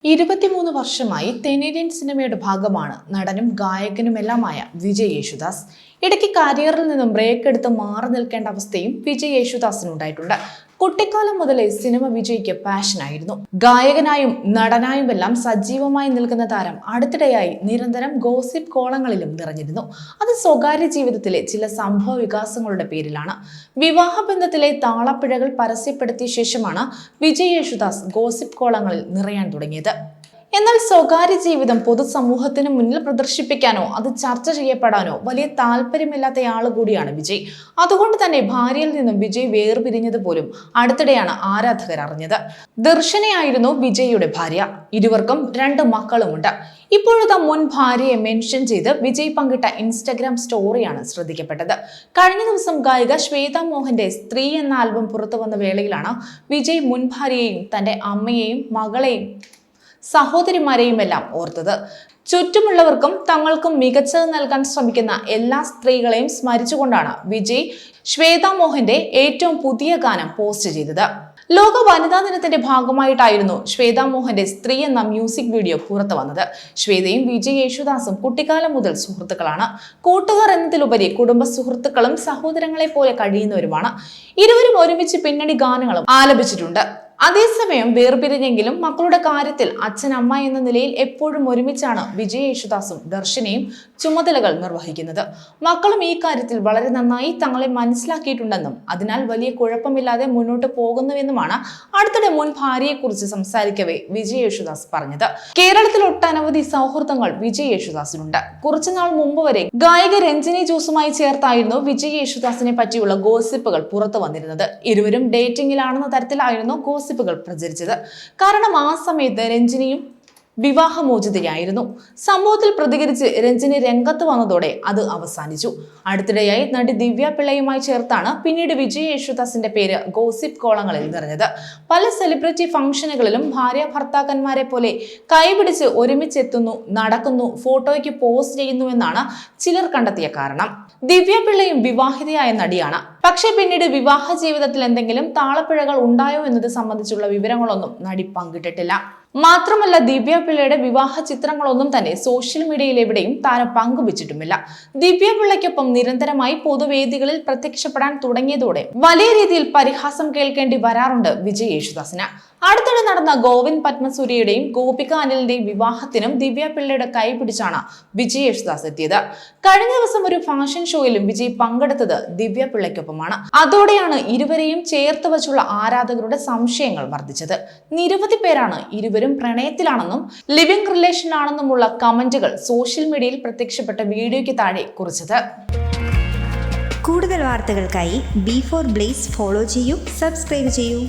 23 വർഷമായി തെന്നിന്ത്യൻ സിനിമയുടെ ഭാഗമാണ് നടനും ഗായകനുമെല്ലാമായ വിജയ് യേശുദാസ്. ഇടയ്ക്ക് കരിയറിൽ നിന്നും ബ്രേക്ക് എടുത്ത് മാറി നിൽക്കേണ്ട അവസ്ഥയും വിജയ് യേശുദാസിനുണ്ടായിട്ടുണ്ട്. കുട്ടിക്കാലം മുതലേ സിനിമ വിജയ്ക്ക് പാഷനായിരുന്നു. ഗായകനായും നടനായുമെല്ലാം സജീവമായി നിൽക്കുന്ന താരം അടുത്തിടെയായി നിരന്തരം ഗോസിപ്പ് കോളങ്ങളിലും നിറഞ്ഞിരുന്നു. അത് സ്വകാര്യ ജീവിതത്തിലെ ചില സംഭവ വികാസങ്ങളുടെ പേരിലാണ്. വിവാഹബന്ധത്തിലെ താളപ്പിഴകൾ പരസ്യപ്പെടുത്തിയ ശേഷമാണ് വിജയ് യേശുദാസ് ഗോസിപ്പ് കോളങ്ങളിൽ നിറയാൻ തുടങ്ങിയത്. എന്നാൽ സ്വകാര്യ ജീവിതം പൊതുസമൂഹത്തിന് മുന്നിൽ പ്രദർശിപ്പിക്കാനോ അത് ചർച്ച ചെയ്യപ്പെടാനോ വലിയ താല്പര്യമില്ലാത്തയാൾ കൂടിയാണ് വിജയ്. അതുകൊണ്ട് തന്നെ ഭാര്യയിൽ നിന്നും വിജയ് വേർപിരിഞ്ഞത് പോലും അടുത്തിടെയാണ് ആരാധകർ അറിഞ്ഞത്. ദർശനയായിരുന്നു വിജയ്യുടെ ഭാര്യ. ഇരുവർക്കും 2 മക്കളുമുണ്ട്. ഇപ്പോഴത്തെ മുൻ ഭാര്യയെ മെൻഷൻ ചെയ്ത് വിജയ് പങ്കിട്ട ഇൻസ്റ്റഗ്രാം സ്റ്റോറിയാണ് ശ്രദ്ധിക്കപ്പെട്ടത്. കഴിഞ്ഞ ദിവസം ഗായിക ശ്വേതാ മോഹന്റെ സ്ത്രീ എന്ന ആൽബം പുറത്തു വന്ന വേളയിലാണ് വിജയ് മുൻ ഭാര്യയെയും തന്റെ അമ്മയെയും മകളെയും സഹോദരിമാരെയുമെല്ലാം ഓർത്തത്. ചുറ്റുമുള്ളവർക്കും തങ്ങൾക്കും മികച്ചത് നൽകാൻ ശ്രമിക്കുന്ന എല്ലാ സ്ത്രീകളെയും സ്മരിച്ചുകൊണ്ടാണ് വിജയ് ശ്വേതാ മോഹന്റെ ഏറ്റവും പുതിയ ഗാനം പോസ്റ്റ് ചെയ്തത്. ലോക വനിതാ ദിനത്തിന്റെ ഭാഗമായിട്ടായിരുന്നു ശ്വേതാ മോഹന്റെ സ്ത്രീ എന്ന മ്യൂസിക് വീഡിയോ പുറത്തു വന്നത്. ശ്വേതയും വിജയ് യേശുദാസും കുട്ടിക്കാലം മുതൽ സുഹൃത്തുക്കളാണ്. കൂട്ടുകാർ എന്നതിലുപരി കുടുംബ സുഹൃത്തുക്കളും സഹോദരങ്ങളെ പോലെ കഴിയുന്നവരുമാണ്. ഇരുവരും ഒരുമിച്ച് പിന്നണി ഗാനങ്ങളും ആലപിച്ചിട്ടുണ്ട്. അതേസമയം വേർപിരിഞ്ഞെങ്കിലും മക്കളുടെ കാര്യത്തിൽ അച്ഛൻ അമ്മ എന്ന നിലയിൽ എപ്പോഴും ഒരുമിച്ചാണ് വിജയ് യേശുദാസും ദർശനയും ചുമതലകൾ നിർവഹിക്കുന്നത്. മക്കളും ഈ കാര്യത്തിൽ വളരെ നന്നായി തങ്ങളെ മനസ്സിലാക്കിയിട്ടുണ്ടെന്നും അതിനാൽ വലിയ കുഴപ്പമില്ലാതെ മുന്നോട്ട് പോകുന്നുവെന്നുമാണ് അടുത്തിടെ മുൻ ഭാര്യയെക്കുറിച്ച് സംസാരിക്കവേ വിജയ് യേശുദാസ് പറഞ്ഞത്. കേരളത്തിൽ ഒട്ടനവധി സൗഹൃദങ്ങൾ വിജയ് യേശുദാസിനുണ്ട്. കുറച്ചുനാൾ മുമ്പ് വരെ ഗായിക രഞ്ജിനി ജോസുമായി ചേർത്തായിരുന്നു വിജയ് യേശുദാസിനെ പറ്റിയുള്ള ഗോസിപ്പുകൾ പുറത്തു വന്നിരുന്നത്. ഇരുവരും ഡേറ്റിംഗിലാണെന്ന തരത്തിലായിരുന്നു ഗോസിപ്പുകൾ പ്രചരിച്ചത്. കാരണം ആ സമയത്ത് രഞ്ജിനിയും വിവാഹമോചിതയായിരുന്നു. സംഭവത്തിൽ പ്രതികരിച്ച് രഞ്ജിനി രംഗത്ത് വന്നതോടെ അത് അവസാനിച്ചു. അടുത്തിടെയായി നടി ദിവ്യ പിള്ളയുമായി ചേർത്താണ് പിന്നീട് വിജയ് യേശുദാസിന്റെ പേര് ഗോസിപ്പ് കോളങ്ങളിൽ നിറഞ്ഞത്. പല സെലിബ്രിറ്റി ഫംഗ്ഷനുകളിലും ഭാര്യ ഭർത്താക്കന്മാരെ പോലെ കൈപിടിച്ച് ഒരുമിച്ചെത്തുന്നു, നടക്കുന്നു, ഫോട്ടോയ്ക്ക് പോസ്റ്റ് ചെയ്യുന്നുവെന്നാണ് ചിലർ കണ്ടെത്തിയ കാരണം. ദിവ്യ പിള്ളയും വിവാഹിതയായ നടിയാണ്. പക്ഷേ പിന്നീട് വിവാഹ ജീവിതത്തിൽ എന്തെങ്കിലും താളപ്പിഴകൾ ഉണ്ടായോ എന്നത് സംബന്ധിച്ചുള്ള വിവരങ്ങളൊന്നും നടി പങ്കിട്ടിട്ടില്ല. മാത്രമല്ല ദിവ്യ പിള്ളയുടെ വിവാഹ ചിത്രങ്ങളൊന്നും തന്നെ സോഷ്യൽ മീഡിയയിൽ എവിടെയും താരം പങ്കുവച്ചിട്ടുമില്ല. ദിവ്യ പിള്ളയ്ക്കൊപ്പം നിരന്തരമായി പൊതുവേദികളിൽ പ്രത്യക്ഷപ്പെടാൻ തുടങ്ങിയതോടെ വലിയ രീതിയിൽ പരിഹാസം കേൾക്കേണ്ടി വരാറുണ്ട് വിജയ് യേശുദാസിന്. അടുത്തിടെ നടന്ന ഗോവിന്ദ് പത്മസൂര്യയുടെയും ഗോപിക അനിലിന്റെയും വിവാഹത്തിനും ദിവ്യ പിള്ളയുടെ കൈ പിടിച്ചാണ് വിജയ് യേശുദാസ് എത്തിയത്. കഴിഞ്ഞ ദിവസം ഒരു ഫാഷൻ ഷോയിലും വിജയ് പങ്കെടുത്തത് ദിവ്യ പിള്ളയ്ക്കൊപ്പമാണ്. അതോടെയാണ് ഇരുവരെയും ചേർത്ത് വച്ചുള്ള ആരാധകരുടെ സംശയങ്ങൾ വർദ്ധിച്ചത്. നിരവധി പേരാണ് ഇരുവരും പ്രണയത്തിലാണെന്നും ലിവിംഗ് റിലേഷൻ ആണെന്നുമുള്ള കമന്റുകൾ സോഷ്യൽ മീഡിയയിൽ പ്രത്യക്ഷപ്പെട്ട വീഡിയോയ്ക്ക് താഴെ കുറിച്ചത്. കൂടുതൽ വാർത്തകൾക്കായി B4 Blaze ഫോളോ ചെയ്യൂ, സബ്സ്ക്രൈബ് ചെയ്യൂ.